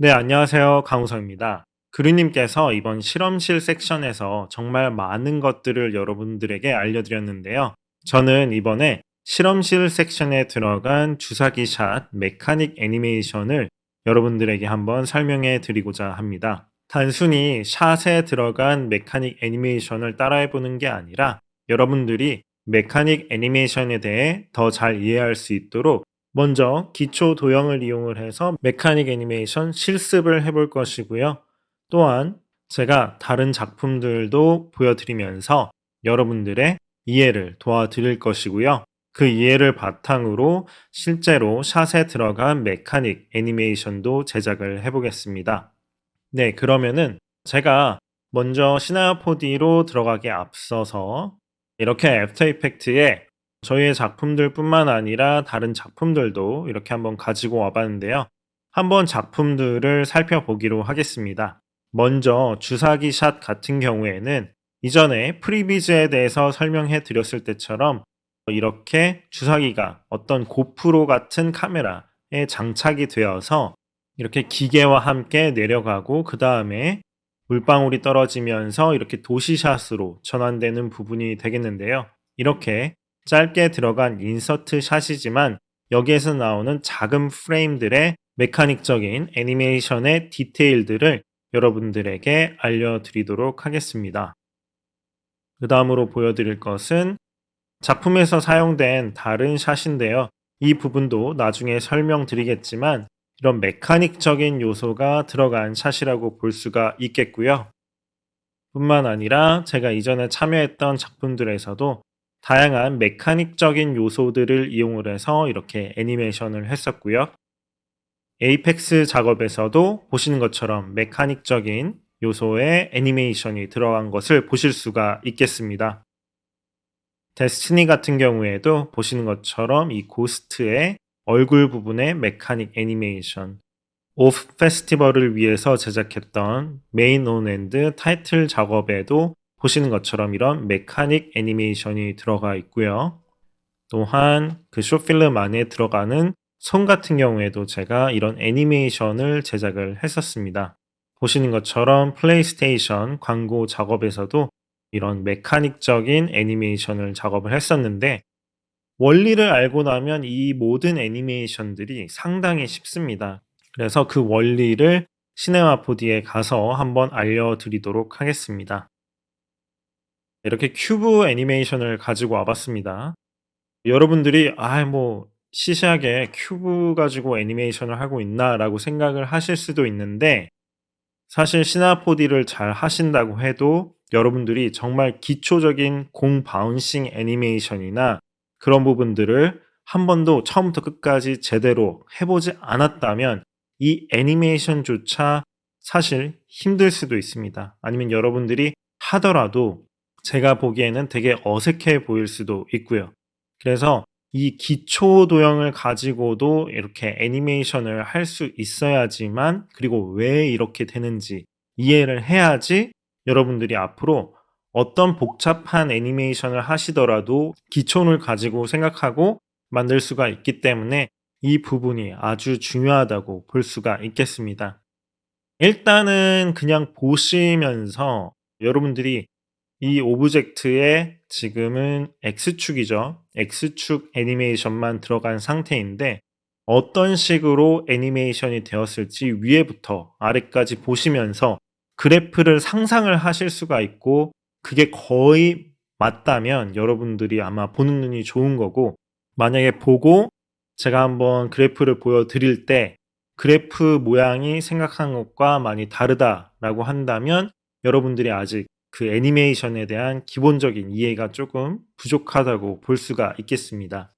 네, 안녕하세요. 강우성입니다. 그루님께서 이번 실험실 섹션에서 정말 많은 것들을 여러분들에게 알려드렸는데요. 저는 이번에 실험실 섹션에 들어간 주사기 샷 메카닉 애니메이션을 여러분들에게 한번 설명해 드리고자 합니다. 단순히 샷에 들어간 메카닉 애니메이션을 따라해 보는 게 아니라 여러분들이 메카닉 애니메이션에 대해 더 잘 이해할 수 있도록 먼저 기초 도형을 이용을 해서 메카닉 애니메이션 실습을 해볼 것이고요. 또한 제가 다른 작품들도 보여드리면서 여러분들의 이해를 도와드릴 것이고요. 그 이해를 바탕으로 실제로 샷에 들어간 메카닉 애니메이션도 제작을 해보겠습니다. 네, 그러면은 제가 먼저 시나리오 4D로 들어가기 앞서서 이렇게 애프터 이펙트에 저희의 작품들뿐만 아니라 다른 작품들도 이렇게 한번 가지고 와 봤는데요. 한번 작품들을 살펴보기로 하겠습니다. 먼저 주사기 샷 같은 경우에는 이전에 프리비즈에 대해서 설명해 드렸을 때처럼 이렇게 주사기가 어떤 고프로 같은 카메라에 장착이 되어서 이렇게 기계와 함께 내려가고 그다음에 물방울이 떨어지면서 이렇게 도시샷으로 전환되는 부분이 되겠는데요. 이렇게 짧게 들어간 인서트 샷이지만 여기에서 나오는 작은 프레임들의 메카닉적인 애니메이션의 디테일들을 여러분들에게 알려드리도록 하겠습니다. 그 다음으로 보여드릴 것은 작품에서 사용된 다른 샷인데요. 이 부분도 나중에 설명드리겠지만 이런 메카닉적인 요소가 들어간 샷이라고 볼 수가 있겠고요. 뿐만 아니라 제가 이전에 참여했던 작품들에서도 다양한 메카닉적인 요소들을 이용을 해서 이렇게 애니메이션을 했었고요. 에이펙스 작업에서도 보시는 것처럼 메카닉적인 요소의 애니메이션이 들어간 것을 보실 수가 있겠습니다. 데스티니 같은 경우에도 보시는 것처럼 이 고스트의 얼굴 부분의 메카닉 애니메이션, 오프 페스티벌을 위해서 제작했던 메인 온 엔드 타이틀 작업에도 보시는 것처럼 이런 메카닉 애니메이션이 들어가 있고요. 또한 그 쇼필름 안에 들어가는 손 같은 경우에도 제가 이런 애니메이션을 제작을 했었습니다. 보시는 것처럼 플레이스테이션 광고 작업에서도 이런 메카닉적인 애니메이션을 작업을 했었는데 원리를 알고 나면 이 모든 애니메이션들이 상당히 쉽습니다. 그래서 그 원리를 시네마 4D에 가서 한번 알려드리도록 하겠습니다. 이렇게 큐브 애니메이션을 가지고 와봤습니다. 여러분들이 시시하게 큐브 가지고 애니메이션을 하고 있나라고 생각을 하실 수도 있는데 사실 시나 4D를 잘 하신다고 해도 여러분들이 정말 기초적인 공 바운싱 애니메이션이나 그런 부분들을 한 번도 처음부터 끝까지 제대로 해보지 않았다면 이 애니메이션조차 사실 힘들 수도 있습니다. 아니면 여러분들이 하더라도 제가 보기에는 되게 어색해 보일 수도 있고요. 그래서 이 기초 도형을 가지고도 이렇게 애니메이션을 할 수 있어야지만 그리고 왜 이렇게 되는지 이해를 해야지 여러분들이 앞으로 어떤 복잡한 애니메이션을 하시더라도 기초를 가지고 생각하고 만들 수가 있기 때문에 이 부분이 아주 중요하다고 볼 수가 있겠습니다. 일단은 그냥 보시면서 여러분들이 이 오브젝트에 지금은 X축이죠. X축 애니메이션만 들어간 상태인데 어떤 식으로 애니메이션이 되었을지 위에부터 아래까지 보시면서 그래프를 상상을 하실 수가 있고 그게 거의 맞다면 여러분들이 아마 보는 눈이 좋은 거고 만약에 보고 제가 한번 그래프를 보여드릴 때 그래프 모양이 생각한 것과 많이 다르다라고 한다면 여러분들이 아직 그 애니메이션에 대한 기본적인 이해가 조금 부족하다고 볼 수가 있겠습니다.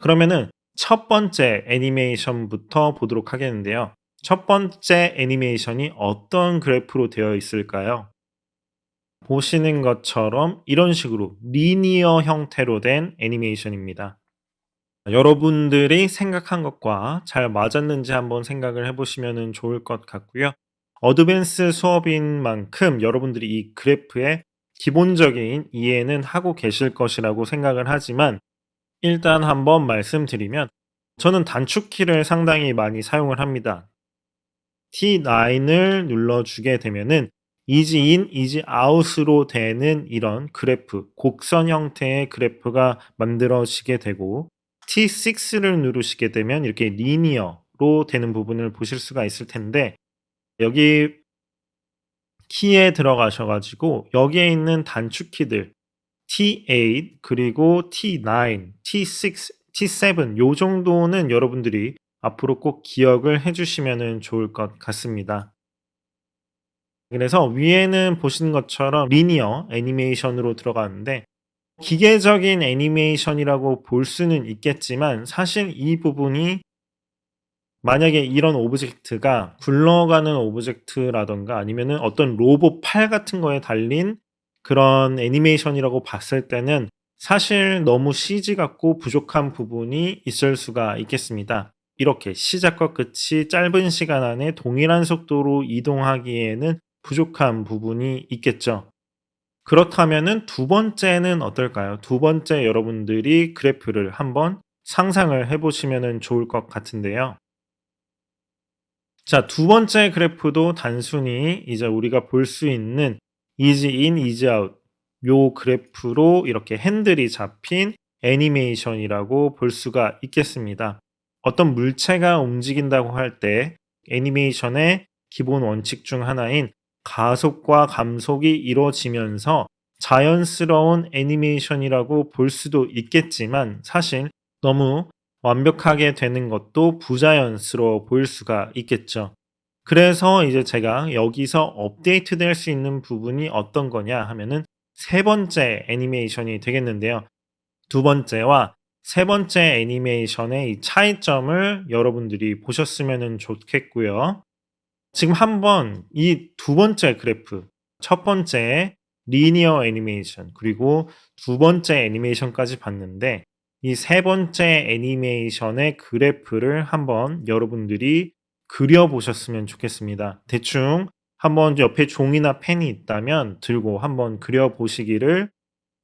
그러면은 첫 번째 애니메이션부터 보도록 하겠는데요. 첫 번째 애니메이션이 어떤 그래프로 되어 있을까요? 보시는 것처럼 이런 식으로 리니어 형태로 된 애니메이션입니다. 여러분들이 생각한 것과 잘 맞았는지 한번 생각을 해보시면 좋을 것 같고요. 어드밴스 수업인 만큼 여러분들이 이 그래프의 기본적인 이해는 하고 계실 것이라고 생각을 하지만 일단 한번 말씀드리면 저는 단축키를 상당히 많이 사용을 합니다. T9을 눌러주게 되면은 easy in, easy out으로 되는 이런 그래프, 곡선 형태의 그래프가 만들어지게 되고 T6를 누르시게 되면 이렇게 리니어로 되는 부분을 보실 수가 있을 텐데 여기 키에 들어가셔 가지고 여기에 있는 단축키들 T8 그리고 T9, T6, T7 요 정도는 여러분들이 앞으로 꼭 기억을 해 주시면은 좋을 것 같습니다. 그래서 위에는 보시는 것처럼 리니어 애니메이션으로 들어가는데 기계적인 애니메이션이라고 볼 수는 있겠지만 사실 이 부분이 만약에 이런 오브젝트가 굴러가는 오브젝트라든가 아니면은 어떤 로봇 팔 같은 거에 달린 그런 애니메이션이라고 봤을 때는 사실 너무 CG 같고 부족한 부분이 있을 수가 있겠습니다. 이렇게 시작과 끝이 짧은 시간 안에 동일한 속도로 이동하기에는 부족한 부분이 있겠죠. 그렇다면은 두 번째는 어떨까요? 두 번째 여러분들이 그래프를 한번 상상을 해 보시면은 좋을 것 같은데요. 자, 두 번째 그래프도 단순히 이제 우리가 볼 수 있는 easy in, easy out 요 그래프로 이렇게 핸들이 잡힌 애니메이션이라고 볼 수가 있겠습니다. 어떤 물체가 움직인다고 할 때 애니메이션의 기본 원칙 중 하나인 가속과 감속이 이루어지면서 자연스러운 애니메이션이라고 볼 수도 있겠지만 사실 너무 완벽하게 되는 것도 부자연스러워 보일 수가 있겠죠. 그래서 이제 제가 여기서 업데이트 될 수 있는 부분이 어떤 거냐 하면은 세 번째 애니메이션이 되겠는데요. 두 번째와 세 번째 애니메이션의 이 차이점을 여러분들이 보셨으면 좋겠고요. 지금 한번 이 두 번째 그래프, 첫 번째 리니어 애니메이션 그리고 두 번째 애니메이션까지 봤는데 이 세 번째 애니메이션의 그래프를 한번 여러분들이 그려 보셨으면 좋겠습니다. 대충 한번 옆에 종이나 펜이 있다면 들고 한번 그려 보시기를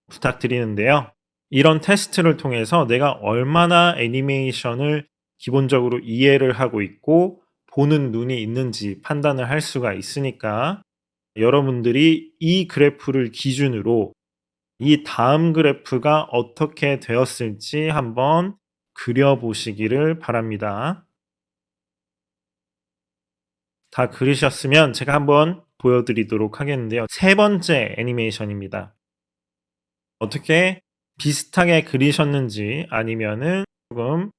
부탁드리는데요. 이런 테스트를 통해서 내가 얼마나 애니메이션을 기본적으로 이해를 하고 있고 보는 눈이 있는지 판단을 할 수가 있으니까 여러분들이 이 그래프를 기준으로 이 다음 그래프가 어떻게 되었을지 한번 그려 보시기를 바랍니다. 다 그리셨으면 제가 한번 보여드리도록 하겠는데요. 세 번째 애니메이션입니다. 어떻게 비슷하게 그리셨는지 아니면은 조금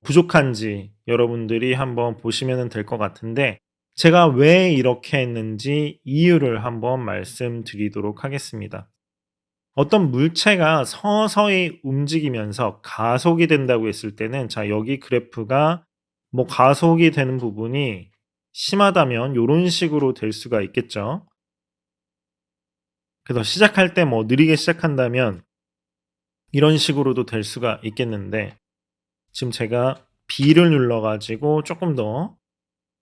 부족한지 여러분들이 한번 보시면 될 것 같은데 제가 왜 이렇게 했는지 이유를 한번 말씀드리도록 하겠습니다. 어떤 물체가 서서히 움직이면서 가속이 된다고 했을 때는 자 여기 그래프가 뭐 가속이 되는 부분이 심하다면 요런 식으로 될 수가 있겠죠. 그래서 시작할 때 뭐 느리게 시작한다면 이런 식으로도 될 수가 있겠는데 지금 제가 B를 눌러 가지고 조금 더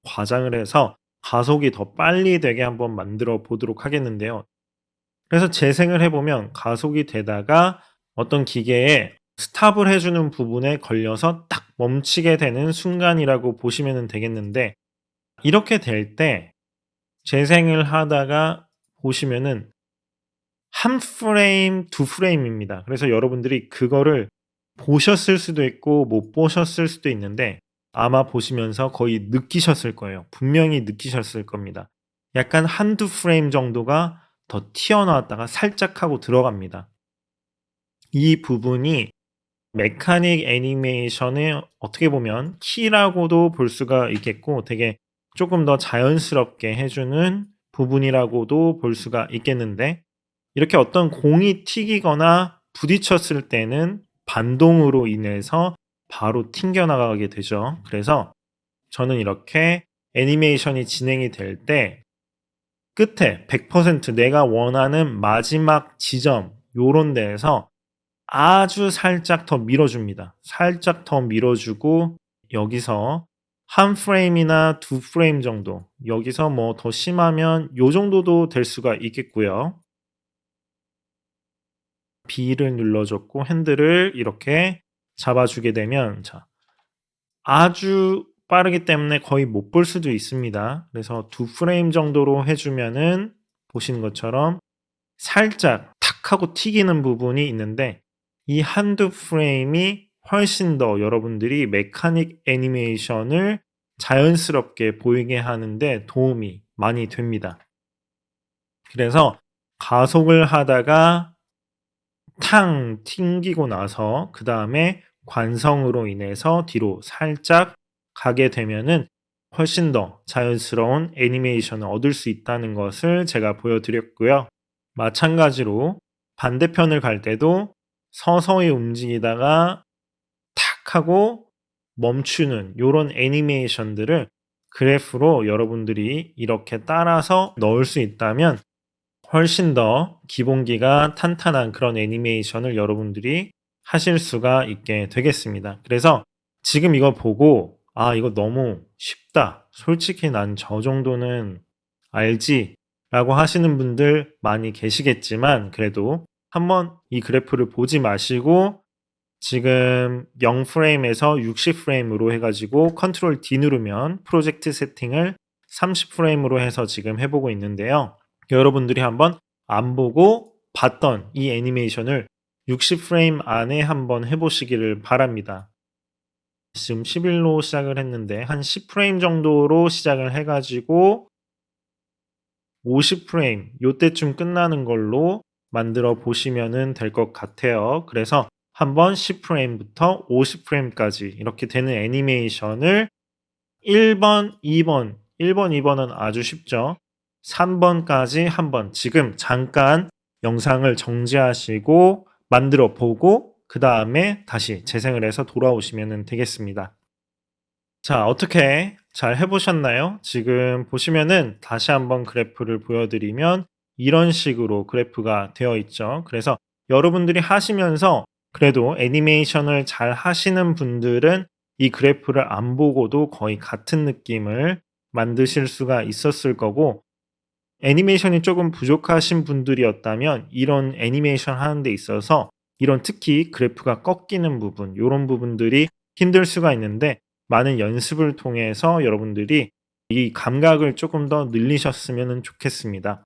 과장을 해서 가속이 더 빨리 되게 한번 만들어 보도록 하겠는데요. 그래서 재생을 해 보면 가속이 되다가 어떤 기계에 스탑을 해 주는 부분에 걸려서 딱 멈추게 되는 순간이라고 보시면 되겠는데 이렇게 될 때 재생을 하다가 보시면은 한 프레임, 두 프레임입니다. 그래서 여러분들이 그거를 보셨을 수도 있고 못 보셨을 수도 있는데 아마 보시면서 거의 느끼셨을 거예요. 분명히 느끼셨을 겁니다. 약간 한두 프레임 정도가 더 튀어나왔다가 살짝 하고 들어갑니다. 이 부분이 메카닉 애니메이션의 어떻게 보면 키라고도 볼 수가 있겠고 되게 조금 더 자연스럽게 해 주는 부분이라고도 볼 수가 있겠는데 이렇게 어떤 공이 튀기거나 부딪혔을 때는 반동으로 인해서 바로 튕겨 나가게 되죠. 그래서 저는 이렇게 애니메이션이 진행이 될 때 끝에 100% 내가 원하는 마지막 지점 요런 데에서 아주 살짝 더 밀어 줍니다. 살짝 더 밀어 주고 여기서 한 프레임이나 두 프레임 정도 여기서 뭐 더 심하면 요 정도도 될 수가 있겠고요. B를 눌러 줬고 핸들을 이렇게 잡아 주게 되면 자 아주 빠르기 때문에 거의 못 볼 수도 있습니다. 그래서 2프레임 정도로 해주면은 보시는 것처럼 살짝 탁 하고 튀기는 부분이 있는데 이 한두 프레임이 훨씬 더 여러분들이 메카닉 애니메이션을 자연스럽게 보이게 하는데 도움이 많이 됩니다. 그래서 가속을 하다가 탕 튕기고 나서 그 다음에 관성으로 인해서 뒤로 살짝 가게 되면은 훨씬 더 자연스러운 애니메이션을 얻을 수 있다는 것을 제가 보여드렸고요. 마찬가지로 반대편을 갈 때도 서서히 움직이다가 탁 하고 멈추는 요런 애니메이션들을 그래프로 여러분들이 이렇게 따라서 넣을 수 있다면 훨씬 더 기본기가 탄탄한 그런 애니메이션을 여러분들이 하실 수가 있게 되겠습니다. 그래서 지금 이거 보고 '아 이거 너무 쉽다. 솔직히 난 저 정도는 알지.'라고 하시는 분들 많이 계시겠지만 그래도 한번 이 그래프를 보지 마시고 지금 0 프레임에서 60 프레임으로 해 가지고 컨트롤 D 누르면 프로젝트 세팅을 30 프레임으로 해서 지금 해 보고 있는데요. 여러분들이 한번 안 보고 봤던 이 애니메이션을 60 프레임 안에 한번 해 보시기를 바랍니다. 지금 11로 시작을 했는데 한 10 프레임 정도로 시작을 해 가지고 50 프레임 요때쯤 끝나는 걸로 만들어 보시면은 될 것 같아요. 그래서 한번 10 프레임부터 50 프레임까지 이렇게 되는 애니메이션을 1 번, 2 번, 1 번, 2 번은 아주 쉽죠. 3 번까지 한번 지금 잠깐 영상을 정지하시고 만들어 보고 그다음에 다시 재생을 해서 돌아오시면 되겠습니다. 자, 어떻게 잘 해 보셨나요? 지금 보시면은 다시 한번 그래프를 보여드리면 이런 식으로 그래프가 되어 있죠. 그래서 여러분들이 하시면서 그래도 애니메이션을 잘 하시는 분들은 이 그래프를 안 보고도 거의 같은 느낌을 만드실 수가 있었을 거고 애니메이션이 조금 부족하신 분들이었다면 이런 애니메이션 하는 데 있어서 이런 특히 그래프가 꺾이는 부분 요런 부분들이 힘들 수가 있는데 많은 연습을 통해서 여러분들이 이 감각을 조금 더 늘리셨으면 좋겠습니다.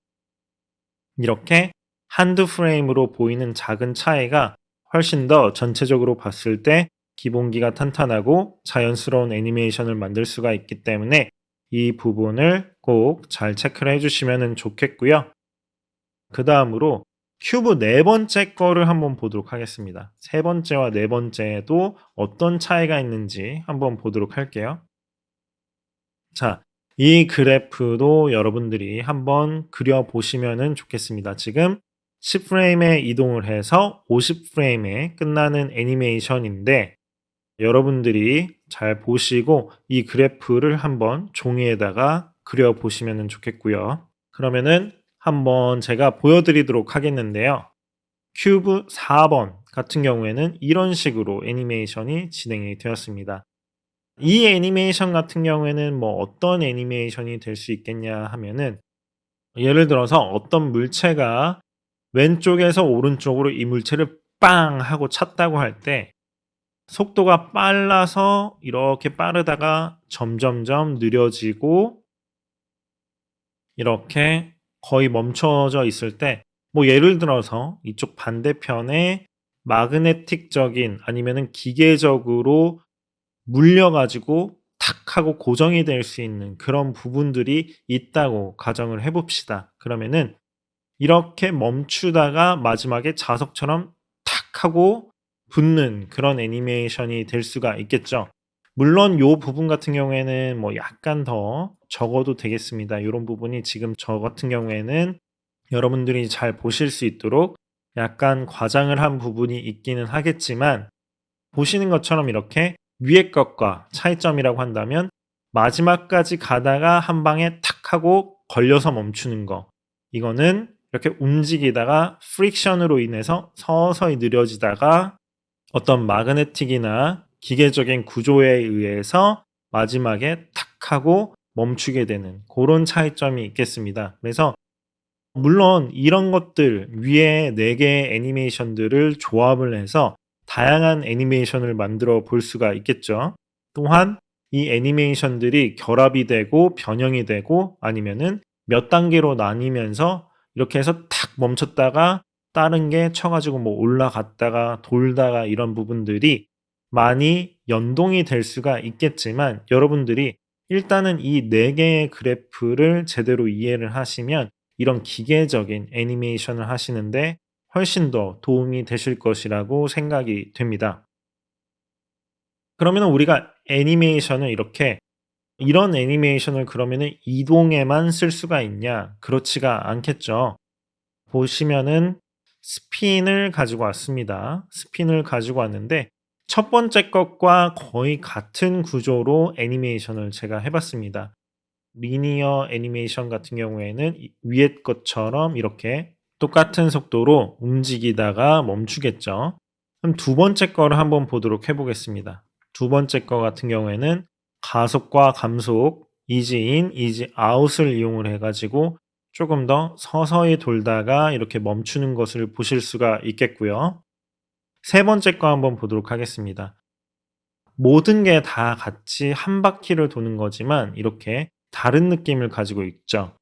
이렇게 한두 프레임으로 보이는 작은 차이가 훨씬 더 전체적으로 봤을 때 기본기가 탄탄하고 자연스러운 애니메이션을 만들 수가 있기 때문에 이 부분을 꼭 잘 체크를 해주시면 좋겠고요. 그 다음으로 큐브 네 번째 거를 한번 보도록 하겠습니다. 세 번째와 네 번째에도 어떤 차이가 있는지 한번 보도록 할게요. 자, 이 그래프도 여러분들이 한번 그려보시면 좋겠습니다. 지금 10 프레임에 이동을 해서 50 프레임에 끝나는 애니메이션인데 여러분들이 잘 보시고 이 그래프를 한번 종이에다가 그려보시면 좋겠고요. 그러면은 한번 제가 보여드리도록 하겠는데요. 큐브 4번 같은 경우에는 이런 식으로 애니메이션이 진행이 되었습니다. 이 애니메이션 같은 경우에는 뭐 어떤 애니메이션이 될 수 있겠냐 하면은 예를 들어서 어떤 물체가 왼쪽에서 오른쪽으로 이 물체를 빵 하고 찼다고 할 때 속도가 빨라서 이렇게 빠르다가 점점점 느려지고 이렇게 거의 멈춰져 있을 때 뭐 예를 들어서 이쪽 반대편에 마그네틱적인 아니면은 기계적으로 물려 가지고 탁 하고 고정이 될 수 있는 그런 부분들이 있다고 가정을 해 봅시다. 그러면은 이렇게 멈추다가 마지막에 자석처럼 탁 하고 붙는 그런 애니메이션이 될 수가 있겠죠. 물론 요 부분 같은 경우에는 뭐 약간 더 적어도 되겠습니다. 요런 부분이 지금 저 같은 경우에는 여러분들이 잘 보실 수 있도록 약간 과장을 한 부분이 있기는 하겠지만 보시는 것처럼 이렇게 위의 것과 차이점이라고 한다면 마지막까지 가다가 한 방에 탁 하고 걸려서 멈추는 거. 이거는 이렇게 움직이다가 프릭션으로 인해서 서서히 느려지다가 어떤 마그네틱이나 기계적인 구조에 의해서 마지막에 탁 하고 멈추게 되는 그런 차이점이 있겠습니다. 그래서 물론 이런 것들 위에 4 개의 애니메이션들을 조합을 해서 다양한 애니메이션을 만들어 볼 수가 있겠죠. 또한 이 애니메이션들이 결합이 되고 변형이 되고 아니면은 몇 단계로 나뉘면서 이렇게 해서 탁 멈췄다가 다른 게 쳐 가지고 뭐 올라갔다가 돌다가 이런 부분들이 많이 연동이 될 수가 있겠지만 여러분들이 일단은 이 4 개의 그래프를 제대로 이해를 하시면 이런 기계적인 애니메이션을 하시는데 훨씬 더 도움이 되실 것이라고 생각이 됩니다. 그러면은 우리가 애니메이션을 이렇게 이런 애니메이션을 그러면은 이동에만 쓸 수가 있냐? 그렇지가 않겠죠. 보시면은 스핀을 가지고 왔습니다. 스핀을 가지고 왔는데 첫 번째 것과 거의 같은 구조로 애니메이션을 제가 해 봤습니다. 리니어 애니메이션 같은 경우에는 이 위에 것처럼 이렇게 똑같은 속도로 움직이다가 멈추겠죠. 그럼 두 번째 거를 한번 보도록 해 보겠습니다. 두 번째 거 같은 경우에는 가속과 감속, ease in, ease out을 이용을 해 가지고 조금 더 서서히 돌다가 이렇게 멈추는 것을 보실 수가 있겠고요. 세 번째 거 한번 보도록 하겠습니다. 모든 게 다 같이 한 바퀴를 도는 거지만 이렇게 다른 느낌을 가지고 있죠.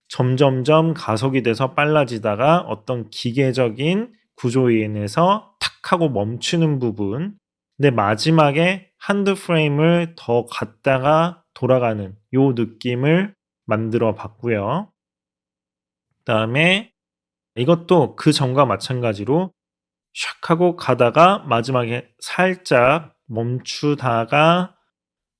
점점점 가속이 돼서 빨라지다가 어떤 기계적인 구조에 인해서 탁 하고 멈추는 부분. 근데 마지막에 한두 프레임을 더 갔다가 돌아가는 요 느낌을 만들어 봤고요. 그다음에 이것도 그 전과 마찬가지로 샥 하고 가다가 마지막에 살짝 멈추다가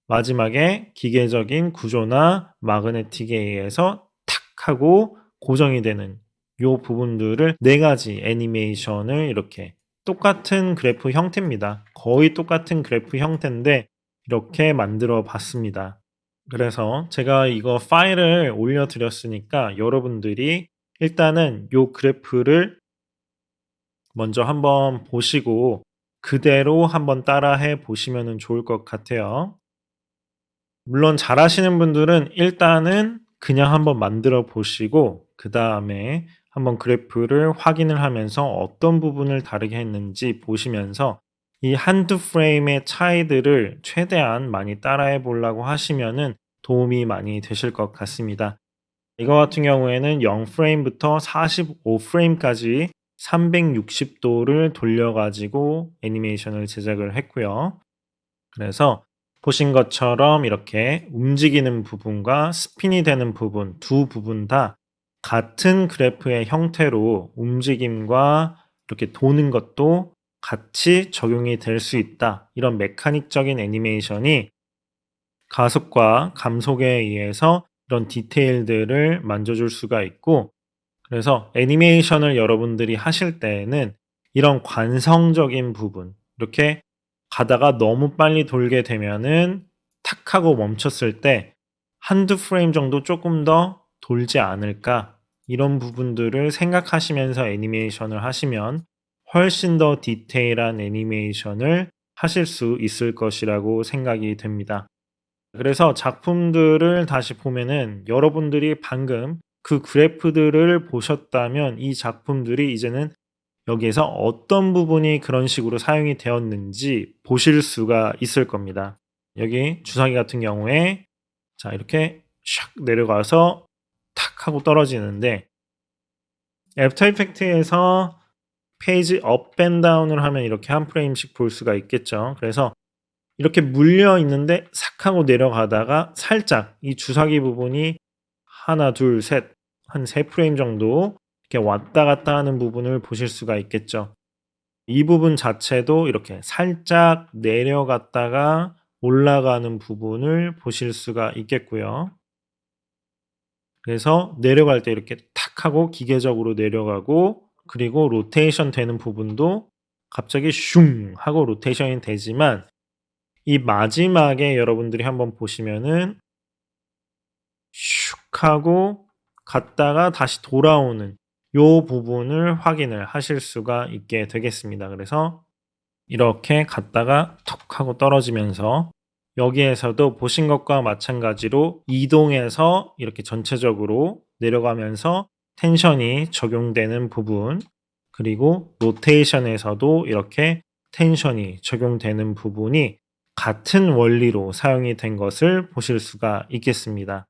마지막에 기계적인 구조나 마그네틱에 의해서 탁 하고 고정이 되는 요 부분들을 4 가지 애니메이션을 이렇게 똑같은 그래프 형태입니다. 거의 똑같은 그래프 형태인데 이렇게 만들어 봤습니다. 그래서 제가 이거 파일을 올려 드렸으니까 여러분들이 일단은 요 그래프를 먼저 한번 보시고 그대로 한번 따라해 보시면은 좋을 것 같아요. 물론 잘하시는 분들은 일단은 그냥 한번 만들어 보시고 그다음에 한번 그래프를 확인을 하면서 어떤 부분을 다르게 했는지 보시면서 이 한두 프레임의 차이들을 최대한 많이 따라해 보려고 하시면은 도움이 많이 되실 것 같습니다. 이거 같은 경우에는 0 프레임부터 45 프레임까지 360 도를 돌려 가지고 애니메이션을 제작을 했고요. 그래서 보신 것처럼 이렇게 움직이는 부분과 스핀이 되는 부분 두 부분 다 같은 그래프의 형태로 움직임과 이렇게 도는 것도 같이 적용이 될 수 있다. 이런 메카닉적인 애니메이션이 가속과 감속에 의해서 이런 디테일들을 만져줄 수가 있고 그래서 애니메이션을 여러분들이 하실 때에는 이런 관성적인 부분 이렇게 가다가 너무 빨리 돌게 되면은 탁 하고 멈췄을 때 '한두 프레임 정도 쪼끔 더 돌지 않을까?' 이런 부분들을 생각하시면서 애니메이션을 하시면 훨씬 더 디테일한 애니메이션을 하실 수 있을 것이라고 생각이 됩니다. 그래서 작품들을 다시 보면은 여러분들이 방금 그 그래프들을 보셨다면 이 작품들이 이제는 여기에서 어떤 부분이 그런 식으로 사용이 되었는지 보실 수가 있을 겁니다. 여기 주사기 같은 경우에 자 이렇게 샥 내려가서 탁 하고 떨어지는데 애프터 이펙트에서 페이지 업 앤 다운을 하면 이렇게 한 프레임씩 볼 수가 있겠죠. 그래서 이렇게 물려 있는데 삭 하고 내려가다가 살짝 이 주사기 부분이 하나 둘 셋 한 3 프레임 정도 이렇게 왔다 갔다 하는 부분을 보실 수가 있겠죠. 이 부분 자체도 이렇게 살짝 내려갔다가 올라가는 부분을 보실 수가 있겠고요. 그래서 내려갈 때 이렇게 탁 하고 기계적으로 내려가고 그리고 로테이션 되는 부분도 갑자기 슝 하고 로테이션이 되지만 이 마지막에 여러분들이 한번 보시면은 슉 하고 갔다가 다시 돌아오는 요 부분을 확인을 하실 수가 있게 되겠습니다. 그래서 이렇게 갔다가 톡 하고 떨어지면서 여기에서도 보신 것과 마찬가지로 이동해서 이렇게 전체적으로 내려가면서 텐션이 적용되는 부분 그리고 로테이션에서도 이렇게 텐션이 적용되는 부분이 같은 원리로 사용이 된 것을 보실 수가 있겠습니다.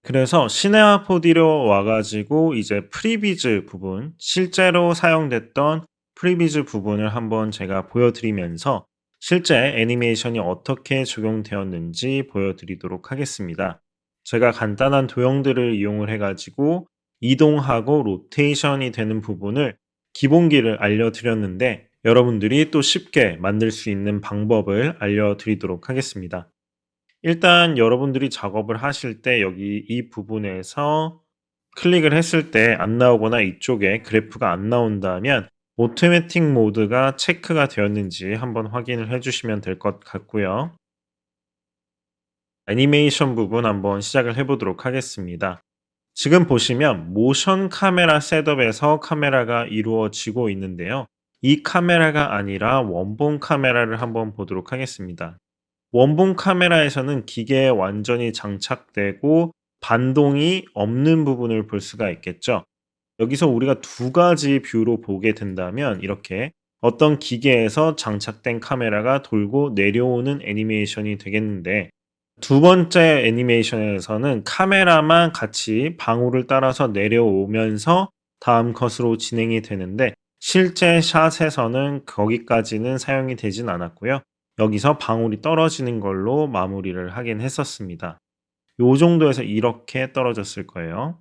그래서 시네마 4D로 와 가지고 이제 프리비즈 부분, 실제로 사용됐던 프리비즈 부분을 한번 제가 보여드리면서 실제 애니메이션이 어떻게 적용되었는지 보여드리도록 하겠습니다. 제가 간단한 도형들을 이용을 해 가지고 이동하고 로테이션이 되는 부분을 기본기를 알려드렸는데 여러분들이 또 쉽게 만들 수 있는 방법을 알려드리도록 하겠습니다. 일단 여러분들이 작업을 하실 때 여기 이 부분에서 클릭을 했을 때 안 나오거나 이쪽에 그래프가 안 나온다면 오토매틱 모드가 체크가 되었는지 한번 확인을 해 주시면 될 것 같고요. 애니메이션 부분 한번 시작을 해 보도록 하겠습니다. 지금 보시면 모션 카메라 셋업에서 카메라가 이루어지고 있는데요. 이 카메라가 아니라 원본 카메라를 한번 보도록 하겠습니다. 원본 카메라에서는 기계에 완전히 장착되고 반동이 없는 부분을 볼 수가 있겠죠. 여기서 우리가 두 가지 뷰로 보게 된다면 이렇게 어떤 기계에서 장착된 카메라가 돌고 내려오는 애니메이션이 되겠는데 두 번째 애니메이션에서는 카메라만 같이 방울을 따라서 내려오면서 다음 컷으로 진행이 되는데 실제 샷에서는 거기까지는 사용이 되진 않았고요. 여기서 방울이 떨어지는 걸로 마무리를 하긴 했었습니다. 요 정도에서 이렇게 떨어졌을 거예요.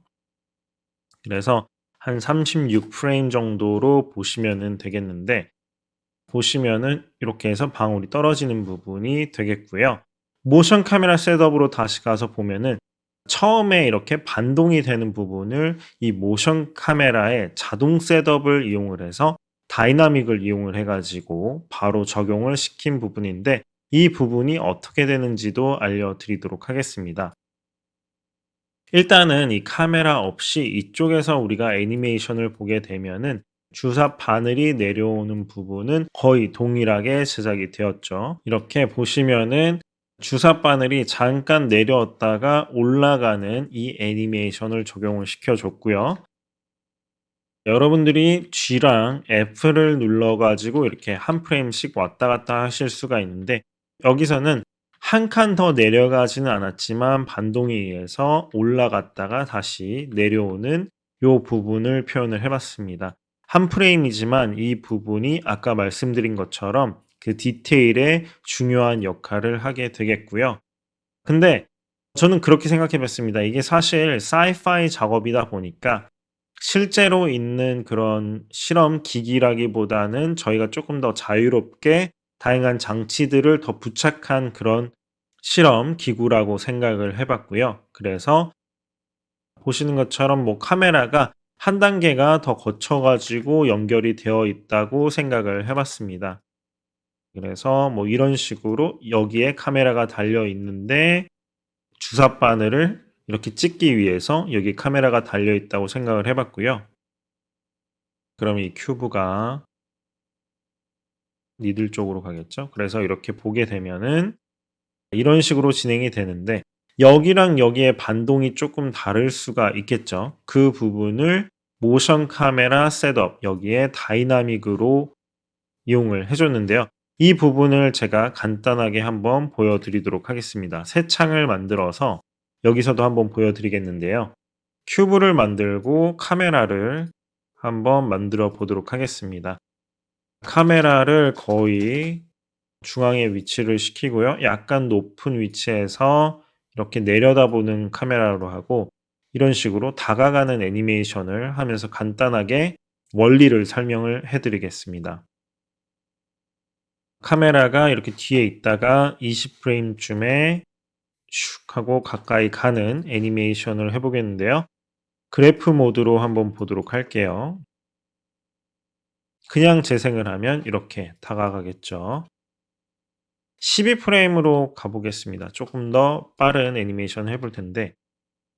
그래서 한 36 프레임 정도로 보시면은 되겠는데 보시면은 이렇게 해서 방울이 떨어지는 부분이 되겠고요. 모션 카메라 셋업으로 다시 가서 보면은 처음에 이렇게 반동이 되는 부분을 이 모션 카메라의 자동 셋업을 이용을 해서 다이나믹을 이용을 해 가지고 바로 적용을 시킨 부분인데 이 부분이 어떻게 되는지도 알려드리도록 하겠습니다. 일단은 이 카메라 없이 이쪽에서 우리가 애니메이션을 보게 되면은 주사 바늘이 내려오는 부분은 거의 동일하게 제작이 되었죠. 이렇게 보시면은 주사 바늘이 잠깐 내려왔다가 올라가는 이 애니메이션을 적용을 시켜 줬고요. 여러분들이 G랑 F를 눌러 가지고 이렇게 한 프레임씩 왔다 갔다 하실 수가 있는데 여기서는 한 칸 더 내려가지는 않았지만 반동에 의해서 올라갔다가 다시 내려오는 요 부분을 표현을 해 봤습니다. 한 프레임이지만 이 부분이 아까 말씀드린 것처럼 그 디테일에 중요한 역할을 하게 되겠고요. 근데 저는 그렇게 생각해 봤습니다. 이게 사실 사이파이 작업이다 보니까 실제로 있는 그런 실험 기기라기보다는 저희가 쪼끔 더 자유롭게 다양한 장치들을 더 부착한 그런 실험 기구라고 생각을 해 봤고요. 그래서 보시는 것처럼 뭐 카메라가 한 단계가 더 거쳐 가지고 연결이 되어 있다고 생각을 해 봤습니다. 그래서 뭐 이런 식으로 여기에 카메라가 달려 있는데 주사 바늘을 이렇게 찍기 위해서 여기 카메라가 달려 있다고 생각을 해 봤고요. 그럼 이 큐브가 니들 쪽으로 가겠죠. 그래서 이렇게 보게 되면은 이런 식으로 진행이 되는데 여기랑 여기의 반동이 조금 다를 수가 있겠죠. 그 부분을 모션 카메라 셋업 여기에 다이나믹으로 이용을 해 줬는데요. 이 부분을 제가 간단하게 한번 보여 드리도록 하겠습니다. 새 창을 만들어서 여기서도 한번 보여 드리겠는데요. 큐브를 만들고 카메라를 한번 만들어 보도록 하겠습니다. 카메라를 거의 중앙에 위치를 시키고요. 약간 높은 위치에서 이렇게 내려다보는 카메라로 하고 이런 식으로 다가가는 애니메이션을 하면서 간단하게 원리를 설명을 해 드리겠습니다. 카메라가 이렇게 뒤에 있다가 20 프레임쯤에 슉 하고 가까이 가는 애니메이션을 해 보겠는데요. 그래프 모드로 한번 보도록 할게요. 그냥 재생을 하면 이렇게 다가가겠죠. 12 프레임으로 가보겠습니다. 조금 더 빠른 애니메이션 해볼 텐데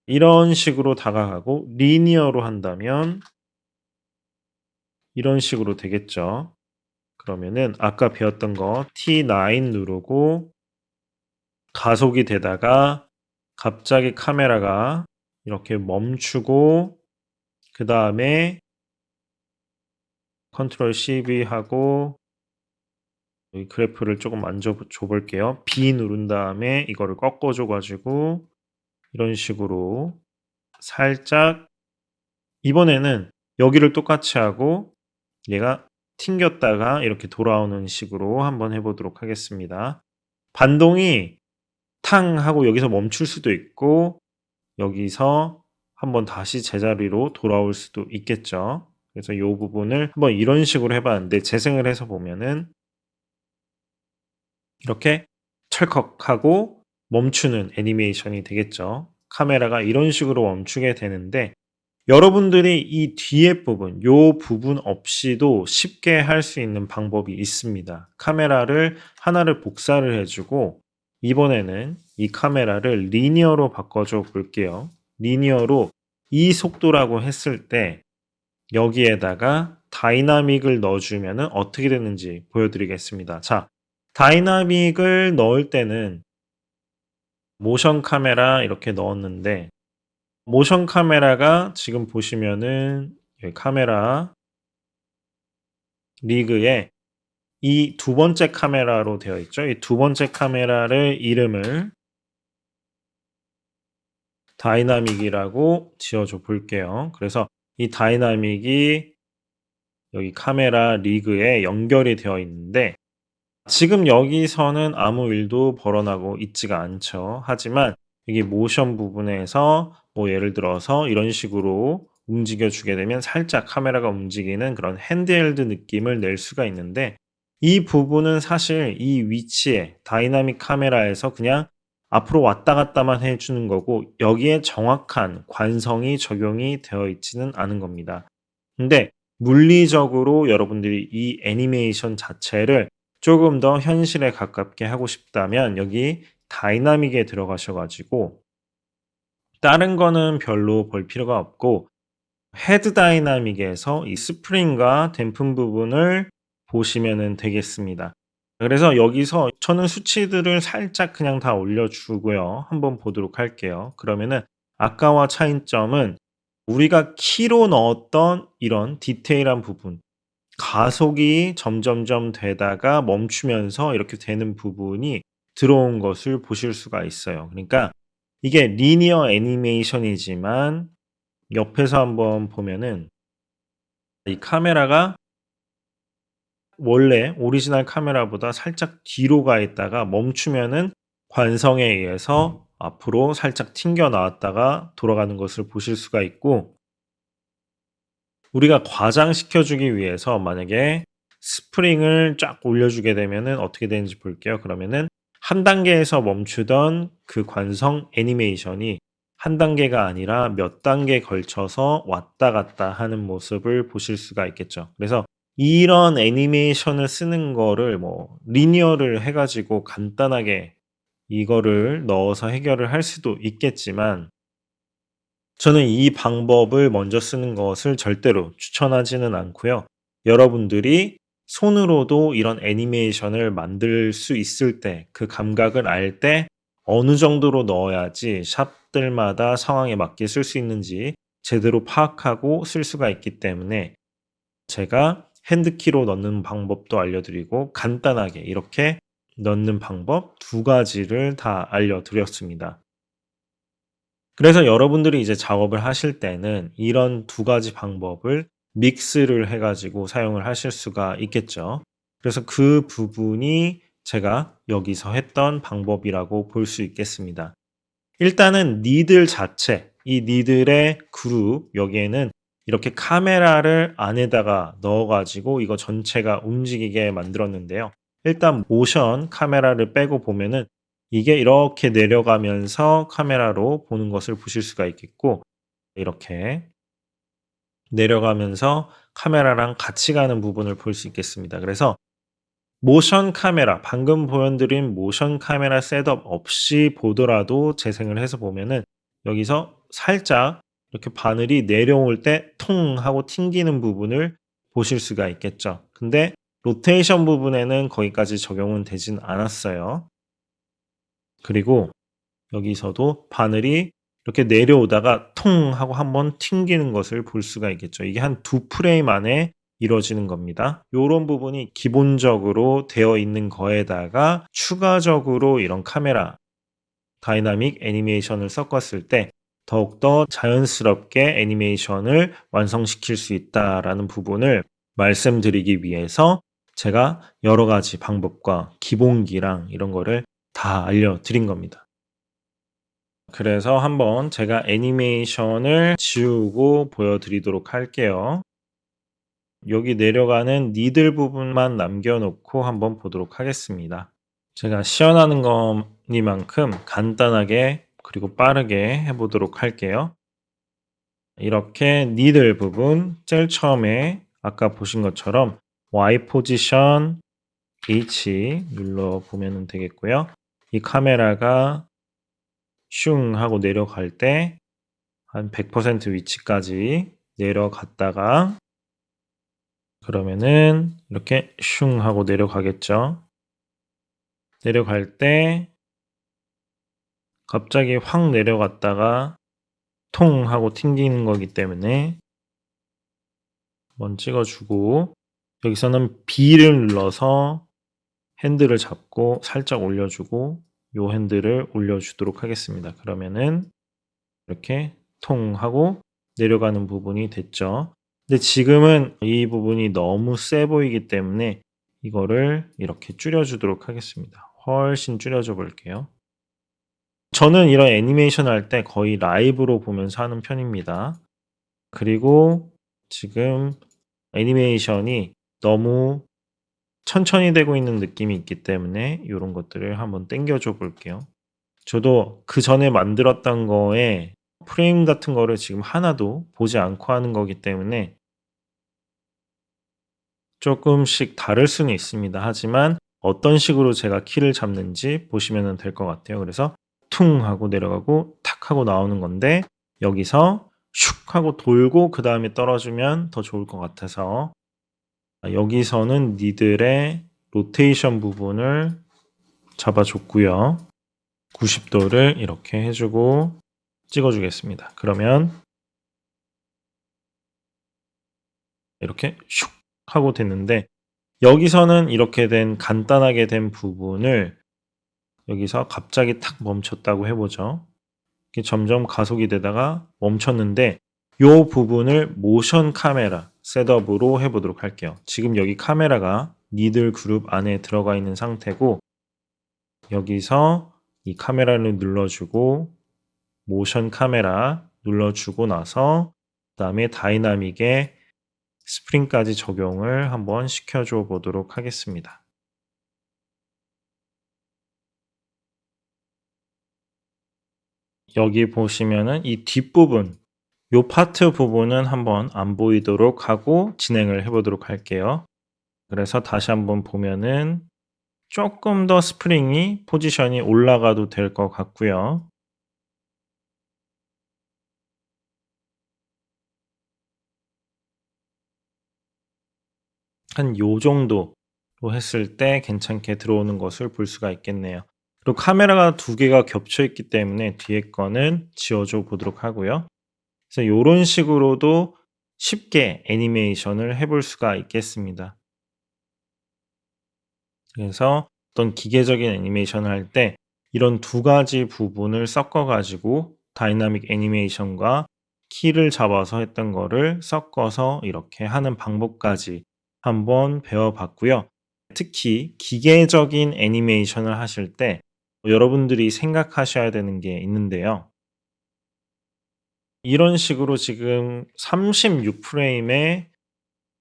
이런 식으로 다가가고 리니어로 한다면 이런 식으로 되겠죠. 그러면은 아까 배웠던 거 T9 누르고 가속이 되다가 갑자기 카메라가 이렇게 멈추고 그 다음에 컨트롤 CV 하고 여기 그래프를 조금 만져 줘 볼게요. B 누른 다음에 이거를 꺾어 줘 가지고 이런 식으로 살짝 이번에는 여기를 똑같이 하고 얘가 튕겼다가 이렇게 돌아오는 식으로 한번 해 보도록 하겠습니다. 반동이 탕 하고 여기서 멈출 수도 있고 여기서 한번 다시 제자리로 돌아올 수도 있겠죠. 그래서 요 부분을 한번 이런 식으로 해 봤는데 재생을 해서 보면은 이렇게 찰컥하고 멈추는 애니메이션이 되겠죠. 카메라가 이런 식으로 멈추게 되는데 여러분들이 이 뒤에 부분, 요 부분 없이도 쉽게 할 수 있는 방법이 있습니다. 카메라를 하나를 복사를 해 주고 이번에는 이 카메라를 리니어로 바꿔줘 볼게요. 리니어로 이 속도라고 했을 때 여기에다가 다이나믹을 넣어 주면은 어떻게 되는지 보여드리겠습니다. 자, 다이나믹을 넣을 때는 모션 카메라 이렇게 넣었는데 모션 카메라가 지금 보시면은 여기 카메라 리그에 이 두 번째 카메라로 되어 있죠. 이 두 번째 카메라를 이름을 다이나믹이라고 지어줘 볼게요. 그래서 이 다이나믹이 여기 카메라 리그에 연결이 되어 있는데 지금 여기서는 아무 일도 벌어나고 있지가 않죠. 하지만 여기 모션 부분에서 뭐 예를 들어서 이런 식으로 움직여 주게 되면 살짝 카메라가 움직이는 그런 핸드헬드 느낌을 낼 수가 있는데 이 부분은 사실 이 위치에 다이나믹 카메라에서 그냥 앞으로 왔다 갔다만 해 주는 거고 여기에 정확한 관성이 적용이 되어 있지는 않은 겁니다. 근데 물리적으로 여러분들이 이 애니메이션 자체를 조금 더 현실에 가깝게 하고 싶다면 여기 다이나믹에 들어가셔 가지고 다른 거는 별로 볼 필요가 없고 헤드 다이나믹에서 이 스프링과 댐픈 부분을 보시면은 되겠습니다. 그래서 여기서 저는 수치들을 살짝 그냥 다 올려 주고요. 한번 보도록 할게요. 그러면은 아까와 차이점은 우리가 키로 넣었던 이런 디테일한 부분 가속이 점점점 되다가 멈추면서 이렇게 되는 부분이 들어온 것을 보실 수가 있어요. 그러니까 이게 리니어 애니메이션이지만 옆에서 한번 보면은 이 카메라가 원래 오리지널 카메라보다 살짝 뒤로 가 있다가 멈추면은 관성에 의해서 앞으로 살짝 튕겨 나왔다가 돌아가는 것을 보실 수가 있고 우리가 과장시켜 주기 위해서 만약에 스프링을 쫙 올려주게 되면은 어떻게 되는지 볼게요. 그러면은 한 단계에서 멈추던 그 관성 애니메이션이 한 단계가 아니라 몇 단계 걸쳐서 왔다 갔다 하는 모습을 보실 수가 있겠죠. 그래서 이런 애니메이션을 쓰는 거를 뭐 리니어를 해 가지고 간단하게 이거를 넣어서 해결을 할 수도 있겠지만 저는 이 방법을 먼저 쓰는 것을 절대로 추천하지는 않고요. 여러분들이 손으로도 이런 애니메이션을 만들 수 있을 때 그 감각을 알 때 어느 정도로 넣어야지 샵들마다 상황에 맞게 쓸 수 있는지 제대로 파악하고 쓸 수가 있기 때문에 제가 핸드키로 넣는 방법도 알려드리고 간단하게 이렇게 넣는 방법 두 가지를 다 알려드렸습니다. 그래서 여러분들이 이제 작업을 하실 때는 이런 두 가지 방법을 믹스를 해 가지고 사용을 하실 수가 있겠죠. 그래서 그 부분이 제가 여기서 했던 방법이라고 볼 수 있겠습니다. 일단은 니들 자체, 이 니들의 그룹 여기에는 이렇게 카메라를 안에다가 넣어 가지고 이거 전체가 움직이게 만들었는데요. 일단 모션 카메라를 빼고 보면은 이게 이렇게 내려가면서 카메라로 보는 것을 보실 수가 있겠고 이렇게 내려가면서 카메라랑 같이 가는 부분을 볼 수 있겠습니다. 그래서 모션 카메라 방금 보여드린 모션 카메라 셋업 없이 보더라도 재생을 해서 보면은 여기서 살짝 이렇게 바늘이 내려올 때 통 하고 튕기는 부분을 보실 수가 있겠죠. 근데 로테이션 부분에는 거기까지 적용은 되진 않았어요. 그리고 여기서도 바늘이 이렇게 내려오다가 통 하고 한번 튕기는 것을 볼 수가 있겠죠. 이게 한 두 프레임 안에 이루어지는 겁니다. 요런 부분이 기본적으로 되어 있는 거에다가 추가적으로 이런 카메라, 다이나믹 애니메이션을 섞었을 때 더욱더 자연스럽게 애니메이션을 완성시킬 수 있다라는 부분을 말씀드리기 위해서 제가 여러 가지 방법과 기본기랑 이런 거를 다 알려드린 겁니다. 그래서 한번 제가 애니메이션을 지우고 보여드리도록 할게요. 여기 내려가는 니들 부분만 남겨놓고 한번 보도록 하겠습니다. 제가 시연하는 거니만큼 간단하게 그리고 빠르게 해보도록 할게요. 이렇게 니들 부분 제일 처음에 아까 보신 것처럼 Y 포지션 H 눌러보면 되겠고요. 이 카메라가 슝 하고 내려갈 때 한 100% 위치까지 내려갔다가 그러면은 이렇게 슝 하고 내려가겠죠. 내려갈 때 갑자기 확 내려갔다가 통 하고 튕기는 거기 때문에 한번 찍어주고 여기서는 B를 눌러서 핸들을 잡고 살짝 올려주고 요 핸들을 올려주도록 하겠습니다. 그러면은 이렇게 통 하고 내려가는 부분이 됐죠. 근데 지금은 이 부분이 너무 세 보이기 때문에 이거를 이렇게 줄여주도록 하겠습니다. 훨씬 줄여줘 볼게요. 저는 이런 애니메이션 할 때 거의 라이브로 보면서 하는 편입니다. 그리고 지금 애니메이션이 너무 천천히 되고 있는 느낌이 있기 때문에 이런 것들을 한번 당겨줘 볼게요. 저도 그 전에 만들었던 거에 프레임 같은 거를 지금 하나도 보지 않고 하는 거기 때문에 조금씩 다를 수는 있습니다. 하지만 어떤 식으로 제가 키를 잡는지 보시면 될 것 같아요. 그래서 퉁 하고 내려가고 탁 하고 나오는 건데 여기서 슉 하고 돌고 그 다음에 떨어지면 더 좋을 것 같아서 여기서는 니들의 로테이션 부분을 잡아줬고요. 90도를 이렇게 해주고 찍어주겠습니다. 그러면 이렇게 슉 하고 됐는데 여기서는 이렇게 된 간단하게 된 부분을 여기서 갑자기 탁 멈췄다고 해보죠. 이렇게 점점 가속이 되다가 멈췄는데 이 부분을 모션 카메라 셋업으로 해보도록 할게요. 지금 여기 카메라가 니들 그룹 안에 들어가 있는 상태고 여기서 이 카메라를 눌러주고 모션 카메라 눌러주고 나서 그 다음에 다이나믹에 스프링까지 적용을 한번 시켜줘 보도록 하겠습니다. 여기 보시면은 이 뒷부분, 요 파트 부분은 한번 안 보이도록 하고 진행을 해보도록 할게요. 그래서 다시 한번 보면은 조금 더 스프링이 포지션이 올라가도 될 것 같고요. 한 요 정도로 했을 때 괜찮게 들어오는 것을 볼 수가 있겠네요. 그리고 카메라가 두 개가 겹쳐 있기 때문에 뒤에 거는 지워줘 보도록 하고요. 그래서 요런 식으로도 쉽게 애니메이션을 해볼 수가 있겠습니다. 그래서 어떤 기계적인 애니메이션을 할 때 이런 두 가지 부분을 섞어 가지고 다이나믹 애니메이션과 키를 잡아서 했던 거를 섞어서 이렇게 하는 방법까지 한번 배워봤고요. 특히 기계적인 애니메이션을 하실 때 여러분들이 생각하셔야 되는 게 있는데요. 이런 식으로 지금 36 프레임에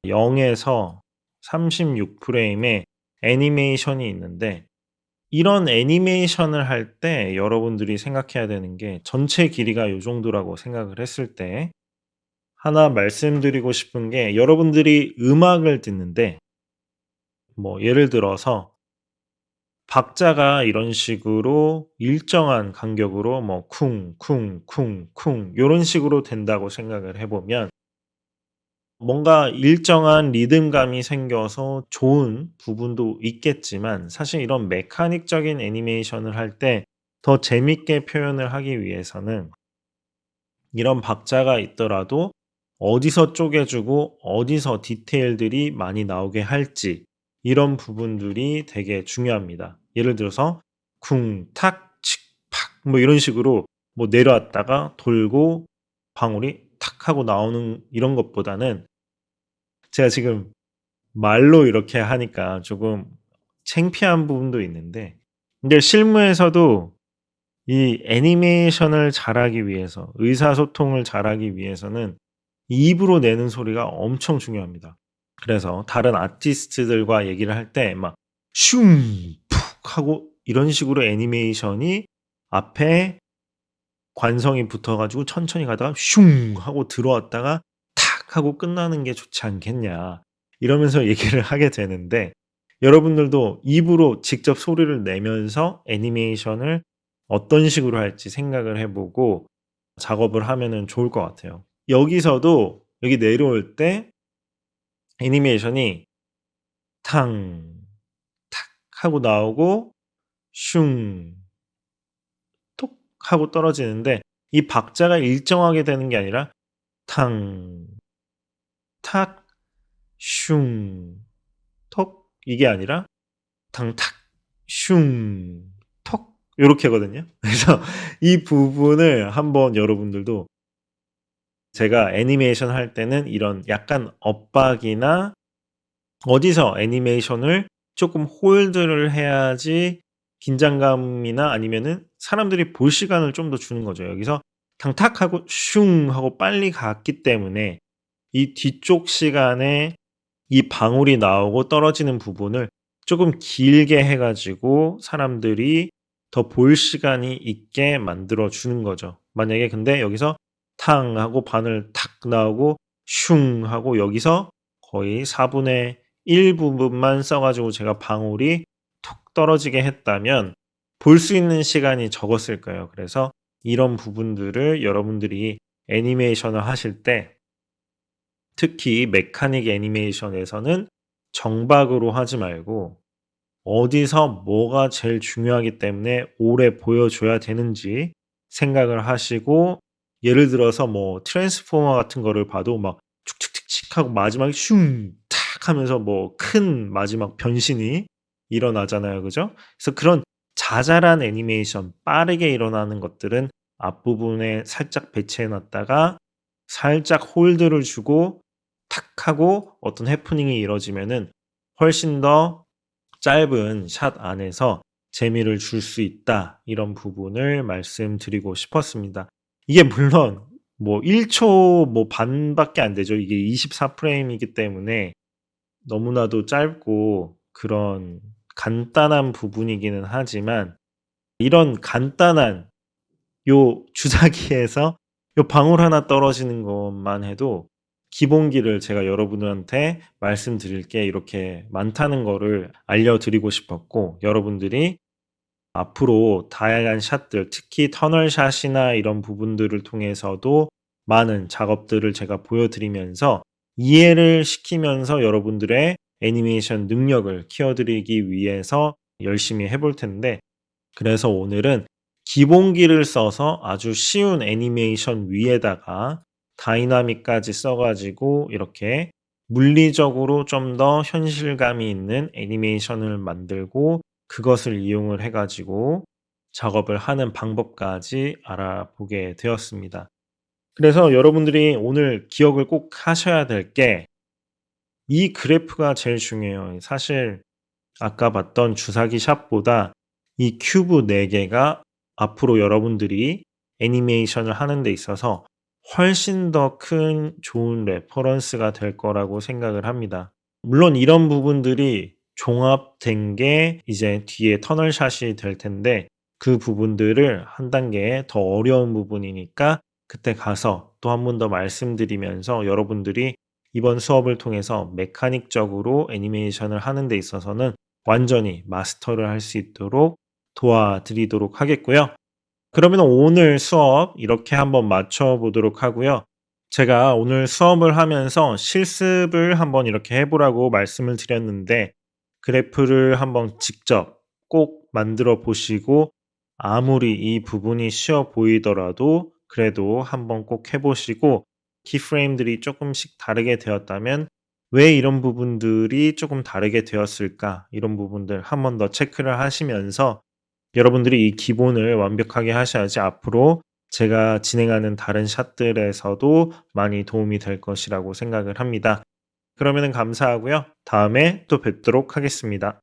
0에서 36 프레임에 애니메이션이 있는데 이런 애니메이션을 할 때 여러분들이 생각해야 되는 게 전체 길이가 요 정도라고 생각을 했을 때 하나 말씀드리고 싶은 게 여러분들이 음악을 듣는데 뭐 예를 들어서 박자가 이런 식으로 일정한 간격으로 뭐 쿵 쿵 쿵 쿵 요런 식으로 된다고 생각을 해 보면 뭔가 일정한 리듬감이 생겨서 좋은 부분도 있겠지만 사실 이런 메카닉적인 애니메이션을 할 때 더 재밌게 표현을 하기 위해서는 이런 박자가 있더라도 어디서 쪼개주고 어디서 디테일들이 많이 나오게 할지 이런 부분들이 되게 중요합니다. 예를 들어서 쿵 탁 칙 팍 뭐 이런 식으로 뭐 내려왔다가 돌고 방울이 탁 하고 나오는 이런 것보다는 제가 지금 말로 이렇게 하니까 조금 창피한 부분도 있는데 근데 실무에서도 이 애니메이션을 잘하기 위해서 의사소통을 잘하기 위해서는 입으로 내는 소리가 엄청 중요합니다. 그래서 다른 아티스트들과 얘기를 할 때 막 슝 푹 하고 이런 식으로 애니메이션이 앞에 관성이 붙어 가지고 천천히 가다가 슝 하고 들어왔다가 탁 하고 끝나는 게 좋지 않겠냐. 이러면서 얘기를 하게 되는데 여러분들도 입으로 직접 소리를 내면서 애니메이션을 어떤 식으로 할지 생각을 해 보고 작업을 하면은 좋을 것 같아요. 여기서도 여기 내려올 때 애니메이션이 탕 탁 하고 나오고 슝 톡 하고 떨어지는데 이 박자가 일정하게 되는 게 아니라 탕 탁 슝 톡 이게 아니라 탕탁 슝 톡 요렇게거든요. 그래서 이 부분을 한번 여러분들도 제가 애니메이션 할 때는 이런 약간 엇박이나 어디서 애니메이션을 쪼끔 홀드를 해야지 긴장감이나 아니면은 사람들이 볼 시간을 좀 더 주는 거죠. 여기서 탕탁 하고 슝 하고 빨리 갔기 때문에 이 뒤쪽 시간에 이 방울이 나오고 떨어지는 부분을 쪼금 길게 해 가지고 사람들이 더 볼 시간이 있게 만들어 주는 거죠. 만약에 근데 여기서 탕 하고 바늘 탁 나오고 슝 하고 여기서 거의 4분의 1 부분만 써 가지고 제가 방울이 툭 떨어지게 했다면 볼 수 있는 시간이 적었을 거예요. 그래서 이런 부분들을 여러분들이 애니메이션을 하실 때 특히 메카닉 애니메이션에서는 정박으로 하지 말고 어디서 뭐가 제일 중요하기 때문에 오래 보여줘야 되는지 생각을 하시고 예를 들어서 뭐 트랜스포머 같은 거를 봐도 막 축축축축 하고 마지막에 슝 탁 하면서 뭐 큰 마지막 변신이 일어나잖아요. 그죠? 그래서 그런 자잘한 애니메이션 빠르게 일어나는 것들은 앞부분에 살짝 배치해 놨다가 살짝 홀드를 주고 탁 하고 어떤 해프닝이 이뤄지면은 훨씬 더 짧은 샷 안에서 재미를 줄 수 있다. 이런 부분을 말씀드리고 싶었습니다. 이게 물론 뭐 1초 뭐 반밖에 안 되죠. 이게 24 프레임이기 때문에 너무나도 짧고 그런 간단한 부분이기는 하지만 이런 간단한 요 주사기에서 요 방울 하나 떨어지는 것만 해도 기본기를 제가 여러분들한테 말씀드릴 게 이렇게 많다는 거를 알려드리고 싶었고 여러분들이 앞으로 다양한 샷들 특히 터널 샷이나 이런 부분들을 통해서도 많은 작업들을 제가 보여드리면서 이해를 시키면서 여러분들의 애니메이션 능력을 키워드리기 위해서 열심히 해볼 텐데 그래서 오늘은 기본기를 써서 아주 쉬운 애니메이션 위에다가 다이나믹까지 써 가지고 이렇게 물리적으로 좀 더 현실감이 있는 애니메이션을 만들고 그것을 이용을 해 가지고 작업을 하는 방법까지 알아보게 되었습니다. 그래서 여러분들이 오늘 기억을 꼭 하셔야 될 게 이 그래프가 제일 중요해요. 사실 아까 봤던 주사기 샷보다 이 큐브 4 개가 앞으로 여러분들이 애니메이션을 하는 데 있어서 훨씬 더 큰 좋은 레퍼런스가 될 거라고 생각을 합니다. 물론 이런 부분들이 종합된 게 이제 뒤에 터널샷이 될 텐데 그 부분들을 한 단계 더 어려운 부분이니까 그때 가서 또 한 번 더 말씀드리면서 여러분들이 이번 수업을 통해서 메카닉적으로 애니메이션을 하는 데 있어서는 완전히 마스터를 할 수 있도록 도와드리도록 하겠고요. 그러면 오늘 수업 이렇게 한번 맞춰 보도록 하고요. 제가 오늘 수업을 하면서 실습을 한번 이렇게 해 보라고 말씀을 드렸는데 그래프를 한번 직접 꼭 만들어 보시고 아무리 이 부분이 쉬워 보이더라도 그래도 한번 꼭 해 보시고 키프레임들이 조금씩 다르게 되었다면 '왜 이런 부분들이 조금 다르게 되었을까?' 이런 부분들 한 번 더 체크를 하시면서 여러분들이 이 기본을 완벽하게 하셔야지 앞으로 제가 진행하는 다른 샷들에서도 많이 도움이 될 것이라고 생각을 합니다. 그러면은 감사하고요. 다음에 또 뵙도록 하겠습니다.